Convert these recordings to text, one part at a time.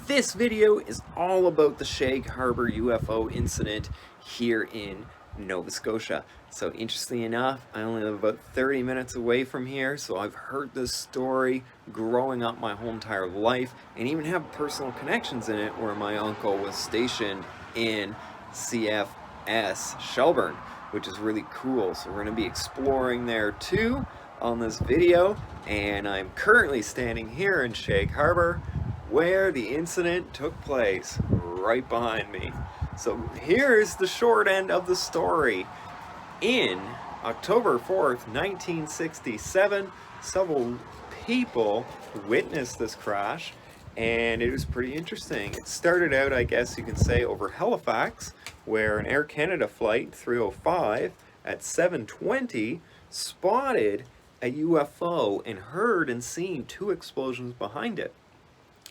This video is all about the Shag Harbour UFO incident here in Nova Scotia. So interestingly enough, I only live about 30 minutes away from here, so I've heard this story growing up my whole entire life and even have personal connections in it where my uncle was stationed in CFS Shelburne, which is really cool. So we're going to be exploring there too on this video, and I'm currently standing here in Shag Harbour where the incident took place, right behind me. So here's the short end of the story. In October 4th, 1967, several people witnessed this crash, and it was pretty interesting. It started out, I guess you can say, over Halifax, where an Air Canada flight 305 at 7:20 spotted a UFO and heard and seen two explosions behind it.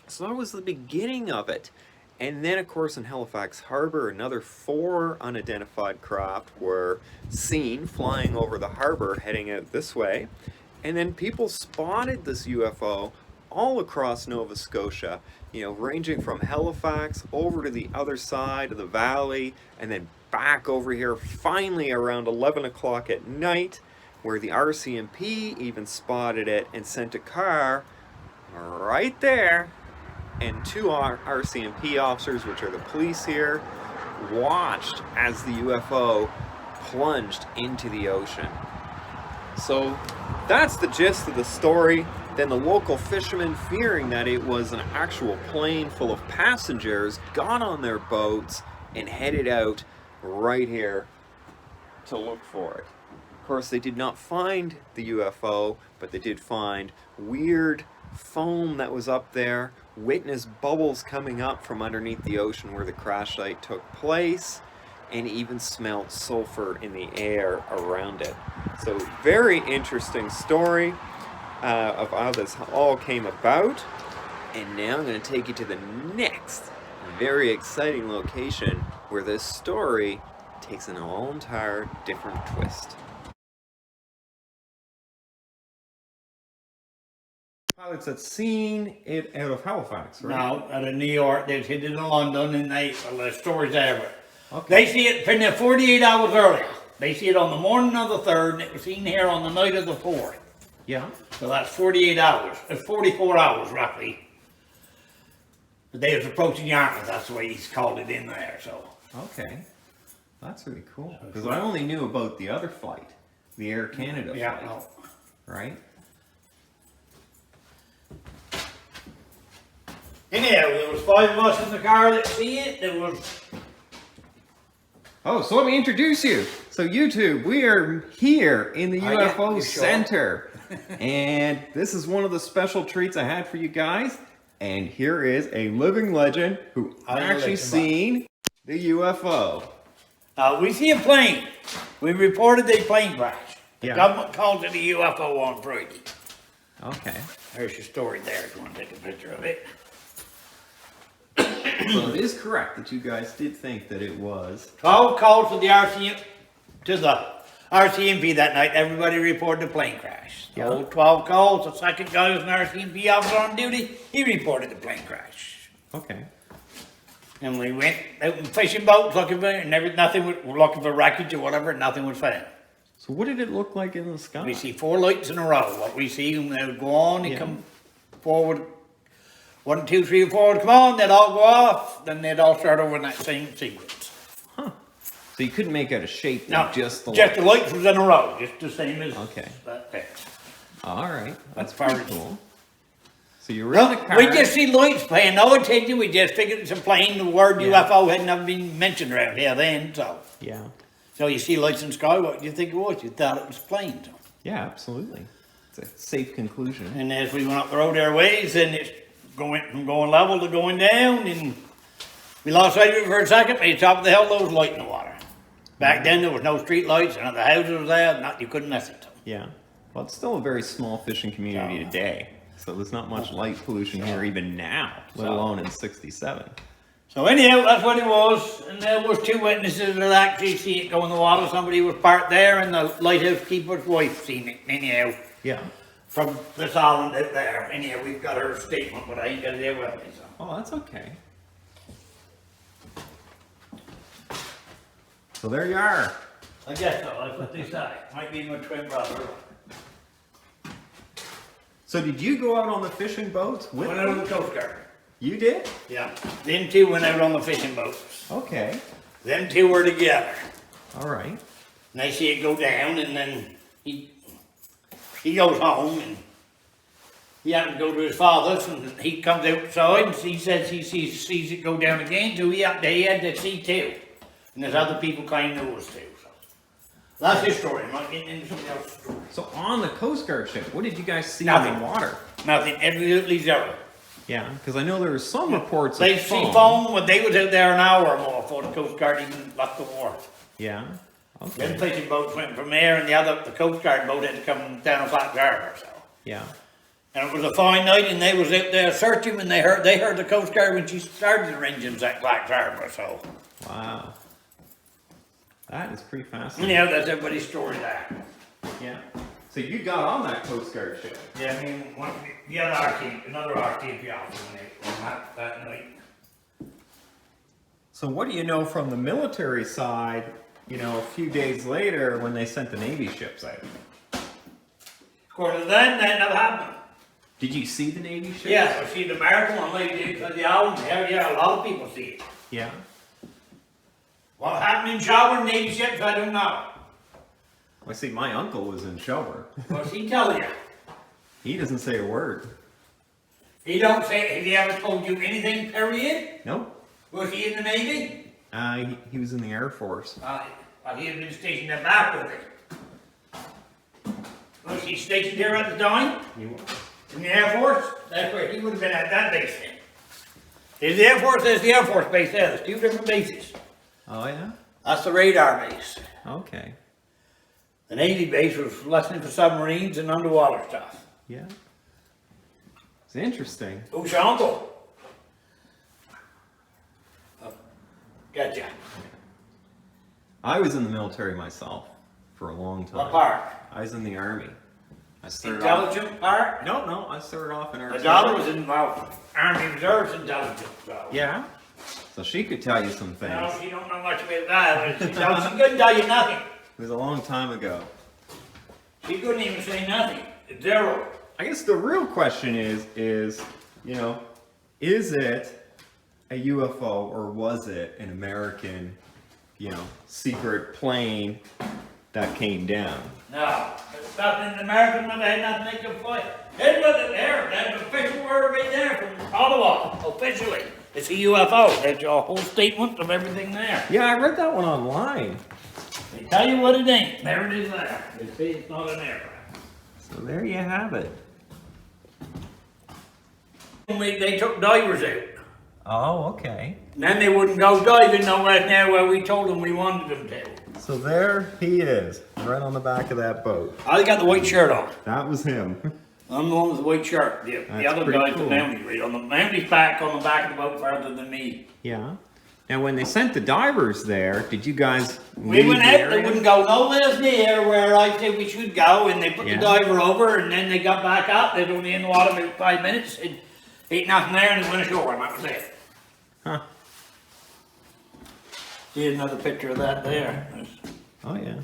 So that was the beginning of it. And then, of course, in Halifax Harbour, another 4 unidentified craft were seen flying over the harbour heading out this way. And then people spotted this UFO all across Nova Scotia, you know, ranging from Halifax over to the other side of the valley and then back over here finally around 11 o'clock at night, where the RCMP even spotted it and sent a car right there. And 2 RCMP officers, which are the police here, watched as the UFO plunged into the ocean. So that's the gist of the story. Then the local fishermen, fearing that it was an actual plane full of passengers, got on their boats and headed out right here to look for it. Of course, they did not find the UFO, but they did find weird foam that was up there, witnessed bubbles coming up from underneath the ocean where the crash site took place, and even smelled sulfur in the air around it. So very interesting story of how this all came about. And now I'm going to take you to the next very exciting location where this story takes an all entire different twist. Pilots had seen it out of Halifax, right? No, out of New York. They've hit it in London, and the stories there. Okay. They see it from 48 hours earlier. They see it on the morning of the 3rd, and it was seen here on the night of the 4th. Yeah. So that's 48 hours. 44 hours, roughly. The day it was approaching Yarmouth, that's the way he's called it in there, so. Okay. That's really cool. Because I only knew about the other flight, the Air Canada flight. Yeah, no. Right? Anyhow, there was 5 of us in the car that see it. There was... Oh, so let me introduce you. So YouTube, we are here in the UFO Center. And this is one of the special treats I had for you guys. And here is a living legend who actually seen the UFO. We see a plane. We reported a plane crash. The Yeah. government called it a UFO on Friday. Okay. There's your story there if you want to take a picture of it. So it is correct that you guys did think that it was 12 calls to the RCMP that night. Everybody reported a plane crash. The whole 12 calls. The second guy was an RCMP officer on duty. He reported the plane crash. okay. And we went out in fishing boats looking for it, and nothing. Looking for wreckage or whatever. Nothing was found. So what did it look like in the sky? We see 4 lights in a row. What we see them, they would go on. They come forward. 1, 2, 3, 4 would come on. They'd all go off. Then they'd all start over in that same sequence. Huh. So you couldn't make out a shape. No, just the the lights was in a row, just the same as that there. All right. That's That's pretty cool. So you were in the car. We just see lights paying no attention. We just figured it's a plane. The word UFO had never been mentioned around here then. So you see lights in the sky. What do you think it was? You thought it was a plane. So. Yeah, absolutely. It's a safe conclusion. And as we went up the road there ways, and it's going from going level to going down, and we lost sight of it for a second. At the top of the hill, there was light in the water. Back then, there was no street lights, and the houses were there. You couldn't miss it. Yeah. Well, it's still a very small fishing community today. So there's not much light pollution here even now, let alone in 67. So anyhow, that's what it was. And there was 2 witnesses that actually see it go in the water. Somebody was parked there, and the lighthouse keeper's wife seen it. Anyhow. Yeah. from this island out there. Anyhow, we've got her statement, but I ain't got it there with me, so. Oh, that's okay. So there you are. I guess so, that's what they say. Might be my twin brother. So did you go out on the fishing boats with Went out on them? the Coast Guard. You did? Yeah. Them two went out on the fishing boats. Okay. Them two were together. All right. And they see it go down, and then he goes home, and he happened to go to his father's, and he comes outside, and he says he sees it go down again, so he had to see too. And there's other people claim there was too. So that's his story. I'm not getting into somebody else's story. So on the Coast Guard ship, what did you guys see Nothing. in the water? Nothing. Absolutely zero. Yeah, because I know there were some reports They of see foam when they was out there an hour or more before the Coast Guard even left the water. Yeah. Them Okay. fishing boats went from there, and the Coast Guard boat had to come down a Shag Harbour. So. Yeah. And it was a fine night, and they was out there searching, and they heard the Coast Guard when she started her engines at Shag Harbour. So. Wow. That is pretty fascinating. Yeah, that's everybody's story there. Yeah. So you got on that Coast Guard ship? Yeah, I mean, the other another RTP on that night. So what do you know from the military side, you know, a few days later when they sent the Navy ships out? According to them, that never happened. Did you see the Navy ships? Yeah, I see the American one like did for the island. Yeah, a lot of people see it. Yeah. What happened in Shower Navy ships, I don't know. I see my uncle was in Shower. What's he telling you? He doesn't say a word. He don't say, have he ever told you anything, period? Nope. Was he in the Navy? He was in the Air Force. He had been stationed at Bath with it. Was he stationed here at the time? He was. In the Air Force? That's where he would have been at that base then. There's the Air Force, there's the Air Force base there. There's two different bases. Oh yeah? That's the radar base. Okay. The Navy base was listening for submarines and underwater stuff. Yeah. It's interesting. Who's your uncle? Oh, gotcha. I was in the military myself for a long time. What part? I was in the Army. I started off. Intelligent part? No, I started off in My artillery. daughter was in, Army Reserves intelligence, so. Yeah. So she could tell you some things. No, she don't know much about that. She couldn't tell you nothing. It was a long time ago. She couldn't even say nothing. Zero. I guess the real question is, you know, is it a UFO or was it an American, you know, secret plane that came down? No. It's nothing. The American one had nothing they could fly. There's nothing there. That's an official word right there from Ottawa. Officially. It's a UFO. That's a whole statement of everything there. Yeah, I read that one online. They tell you what it ain't. There it is there. They say it's not an aircraft. So there you have it. They took divers out. Oh, okay. And then they wouldn't go diving nowhere near where we told them we wanted them to. So there he is, right on the back of that boat. I got the white shirt on. That was him. I'm the one with the white shirt. The That's other pretty guy's cool. the Mountie, right? On the Mountie's back on the back of the boat further than me. Yeah. Now, when they sent the divers there, did you guys We leave went the out, they area? wouldn't go nowhere near where I said we should go, and they put Yeah. the diver over, and then they got back up. They was only in the water about 5 minutes, and ate nothing there, and they went ashore, and that was it. Huh. Here's another picture of that there. Oh, yeah.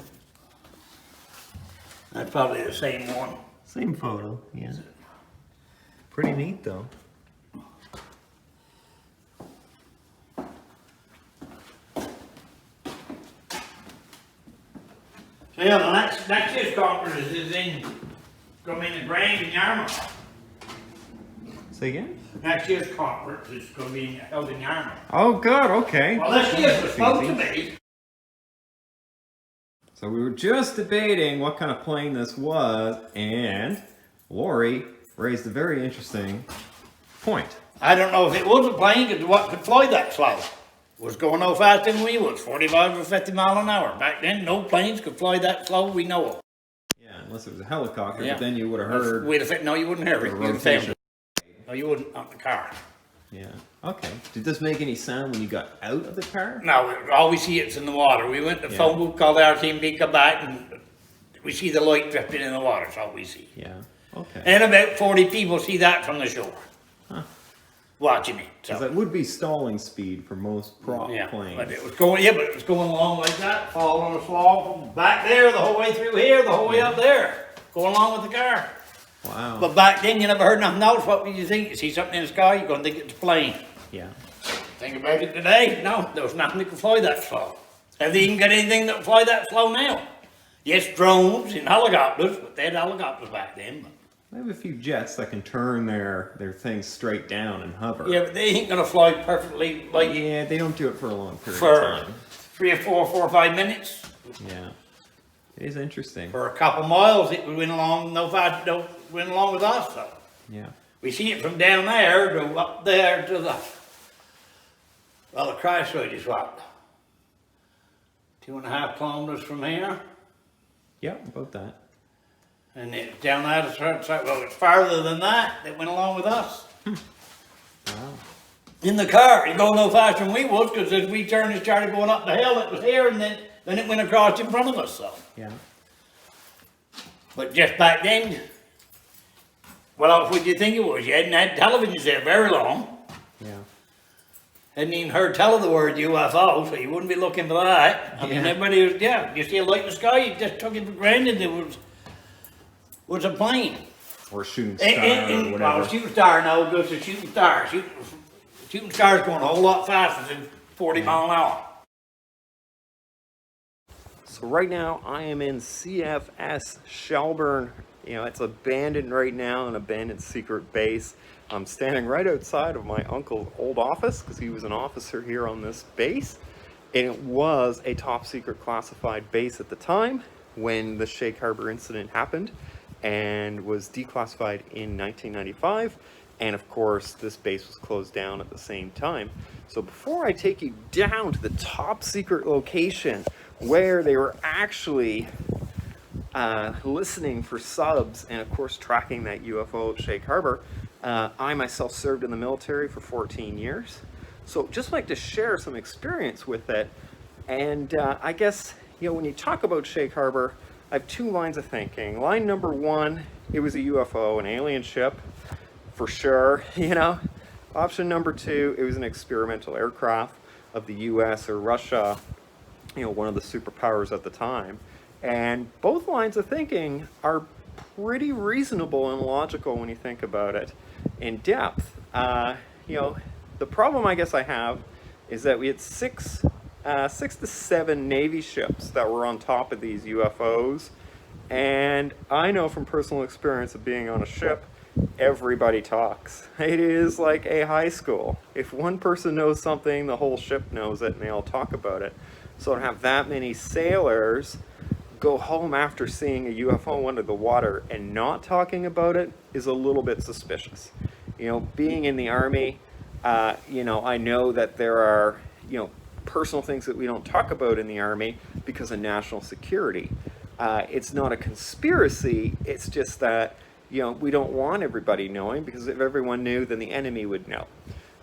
That's probably the same one. Same photo, yeah. Pretty neat, though. So yeah, the next year's conference is gonna be in the Grand in Yarmouth. Say again? Next year's conference is gonna be held in Yarmouth. Oh, good, okay. Well, this year's was supposed to be. So we were just debating what kind of plane this was, and Laurie raised a very interesting point. I don't know if it was a plane, because what could fly that slow? Was going no faster than we was, 45 or 50 mile an hour. Back then, no planes could fly that slow we know of. Yeah, unless it was a helicopter, Yeah. but then you would have heard No, you wouldn't hear it. the You'd fail. rotation. No, you wouldn't on the car. Yeah, okay. Did this make any sound when you got out of the car? No, all we see it's in the water. We went to the Yeah. phone booth, called our team, come back, and we see the light drifting in the water. That's all we see. Yeah. Okay. And about 40 people see that from the shore. Watching it. So. Because that would be stalling speed for most prop Yeah, planes. but it was going along like that, following a slaw from back there, the whole way through here, the whole way up there, going along with the car. Wow. But back then, you never heard nothing else. What would you think? You see something in the sky, you're going to think it's a plane. Yeah. Think about it today. No, there's nothing that can fly that slow. Have they even got anything that can fly that slow now? Yes, drones and helicopters, but they had helicopters back then. I have a few jets that can turn their things straight down and hover. Yeah, but they ain't going to fly perfectly like Yeah, they don't do it for a long period for of time. 3 or 4 or 5 minutes. Yeah. It is interesting. For a couple miles, it went along went along with us. So. Yeah. We see it from down there to up there to the crash rate is what? 2.5 kilometers from here. Yeah, about that. And it down there it's farther than that. It went along with us. Wow. In the car, it go no faster than we was because as we turned and started going up the hill, it was here, and then it went across in front of us. So. Yeah. But just back then, what else would you think it was? You hadn't had televisions there very long. Yeah. Hadn't even heard tell of the word UFO, so you wouldn't be looking for that. I mean, Yeah. everybody was, you see a light in the sky, you just took it for granted it was a plane. Or a shooting star or whatever. Well, a shooting star, no, goes a shooting star. Shooting star's going a whole lot faster than 40 mile an hour. So right now I am in CFS Shelburne. You know, it's abandoned right now, an abandoned secret base. I'm standing right outside of my uncle's old office because he was an officer here on this base. And it was a top secret classified base at the time when the Shag Harbour incident happened and was declassified in 1995. And of course, this base was closed down at the same time. So before I take you down to the top secret location where they were actually listening for subs and of course tracking that UFO at Shag Harbour, I myself served in the military for 14 years. So just like to share some experience with it. And I guess, you know, when you talk about Shag Harbour, I have 2 lines of thinking. Line number 1, it was a UFO, an alien ship, for sure, you know. Option number 2, it was an experimental aircraft of the US or Russia, you know, one of the superpowers at the time. And both lines of thinking are pretty reasonable and logical when you think about it in depth. You know, the problem I guess I have is that we had 6 to 7 Navy ships that were on top of these UFOs. And I know from personal experience of being on a ship, everybody talks. It is like a high school. If one person knows something, the whole ship knows it and they all talk about it. So to have that many sailors go home after seeing a UFO under the water and not talking about it is a little bit suspicious. You know, being in the Army, you know, I know that there are, you know, personal things that we don't talk about in the Army because of national security. It's not a conspiracy, it's just that, you know, we don't want everybody knowing, because if everyone knew, then the enemy would know.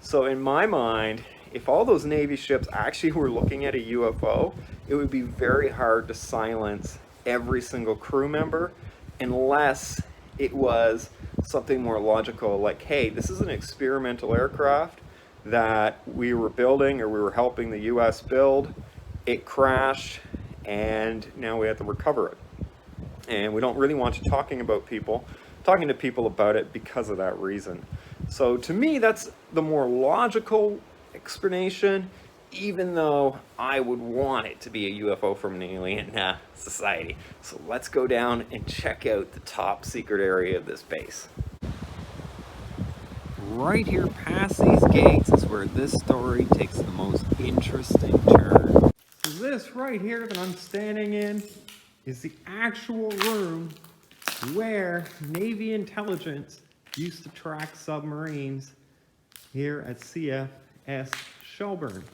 So in my mind, if all those Navy ships actually were looking at a UFO, it would be very hard to silence every single crew member unless it was something more logical, like, hey, this is an experimental aircraft that we were building or we were helping the US build. It crashed and now we have to recover it. And we don't really want you talking to people about it because of that reason. So to me, that's the more logical explanation, even though I would want it to be a UFO from an alien society. So let's go down and check out the top secret area of this base. Right here past these gates is where this story takes the most interesting turn. So this right here that I'm standing in is the actual room where Navy intelligence used to track submarines here at CFS Shelburne.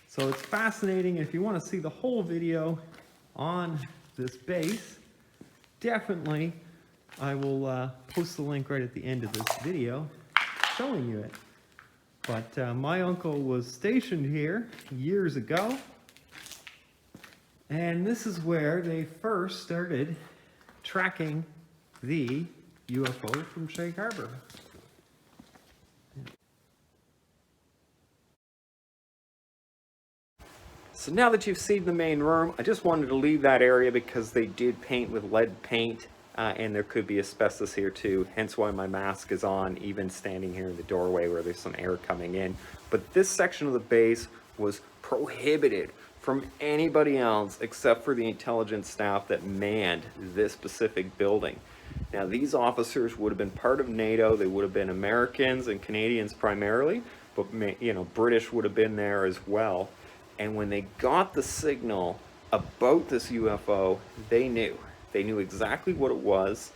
So it's fascinating. If you want to see the whole video on this base, definitely I will post the link right at the end of this video showing you it. But my uncle was stationed here years ago, and this is where they first started tracking the UFO from Shag Harbour. So now that you've seen the main room, I just wanted to leave that area because they did paint with lead paint, and there could be asbestos here too, hence why my mask is on, even standing here in the doorway where there's some air coming in. But this section of the base was prohibited from anybody else except for the intelligence staff that manned this specific building. Now, these officers would have been part of NATO. They would have been Americans and Canadians primarily, but British would have been there as well. And when they got the signal about this UFO, they knew exactly what it was,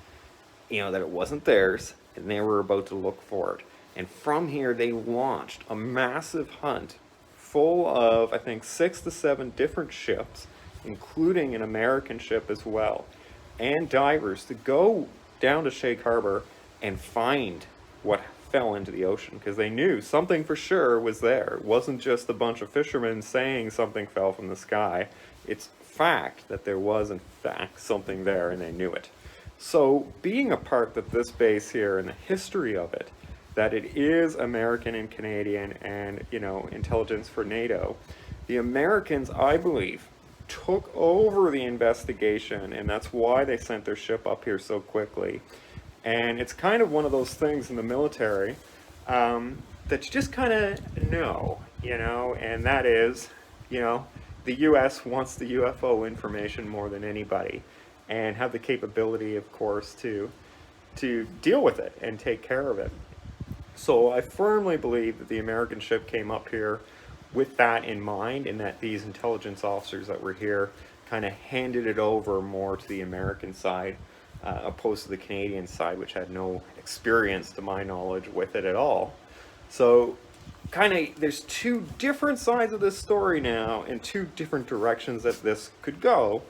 that it wasn't theirs, and they were about to look for it. And from here, they launched a massive hunt full of, I think, 6 to 7 different ships, including an American ship as well, and divers to go down to Shag Harbour and find what fell into the ocean, because they knew something for sure was there. It wasn't just a bunch of fishermen saying something fell from the sky. It's fact that there was in fact something there, and they knew it. So being a part of this base here and the history of it, that it is American and Canadian and intelligence for NATO, the Americans, I believe, took over the investigation, and that's why they sent their ship up here so quickly. And it's kind of one of those things in the military that you just kind of know, and that is, the US wants the UFO information more than anybody, and have the capability, of course, to deal with it and take care of it. So I firmly believe that the American ship came up here with that in mind, and that these intelligence officers that were here kind of handed it over more to the American side, opposed to the Canadian side, which had no experience, to my knowledge, with it at all. So there's 2 different sides of this story now, and 2 different directions that this could go.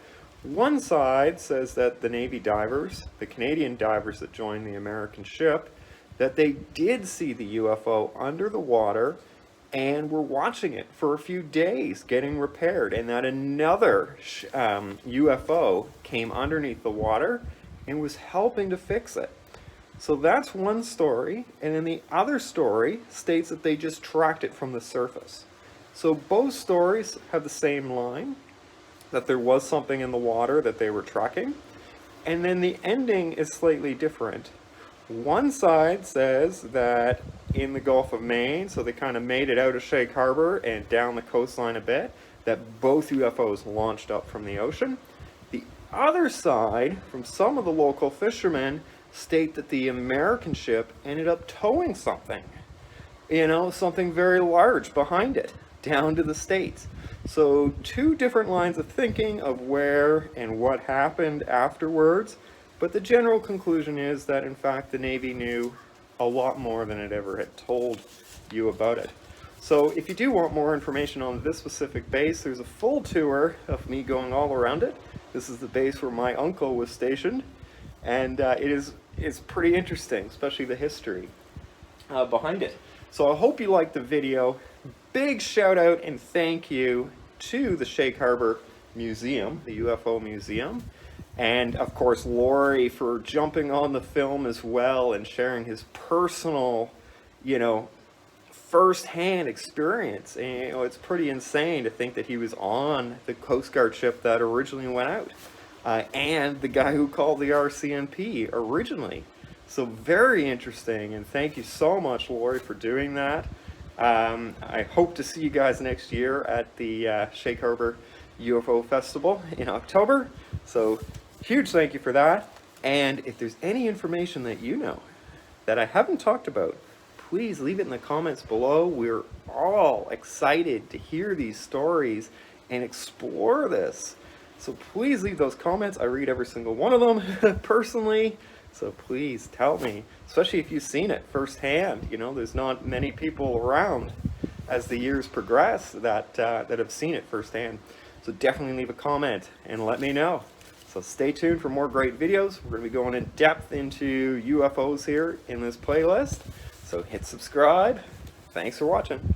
One side says that the Navy divers, the Canadian divers that joined the American ship, that they did see the UFO under the water and were watching it for a few days getting repaired, and that another UFO came underneath the water and was helping to fix it. So that's one story, and then the other story states that they just tracked it from the surface. So both stories have the same line, that there was something in the water that they were tracking, and then the ending is slightly different. One side says that in the Gulf of Maine, so they kind of made it out of Shag Harbour and down the coastline a bit, that both UFOs launched up from the ocean. The other side, from some of the local fishermen, state that the American ship ended up towing something, something very large behind it, down to the States. So 2 different lines of thinking of where and what happened afterwards. But the general conclusion is that, in fact, the Navy knew a lot more than it ever had told you about it. So if you do want more information on this specific base, there's a full tour of me going all around it. This is the base where my uncle was stationed, and it's pretty interesting, especially the history behind it. So I hope you liked the video. Big shout out and thank you to the Shag Harbour Museum, the UFO Museum. And of course, Laurie for jumping on the film as well and sharing his personal, first-hand experience. And it's pretty insane to think that he was on the Coast Guard ship that originally went out, and the guy who called the RCMP originally. So very interesting, and thank you so much, Laurie, for doing that. I hope to see you guys next year at the Shag Harbour UFO Festival in October. So huge thank you for that. And if there's any information that you know that I haven't talked about, please leave it in the comments below. We're all excited to hear these stories and explore this. So please leave those comments. I read every single one of them personally. So please tell me, especially if you've seen it firsthand. There's not many people around as the years progress that have seen it firsthand. So definitely leave a comment and let me know. So stay tuned for more great videos. We're going to be going in depth into UFOs here in this playlist. So hit subscribe. Thanks for watching.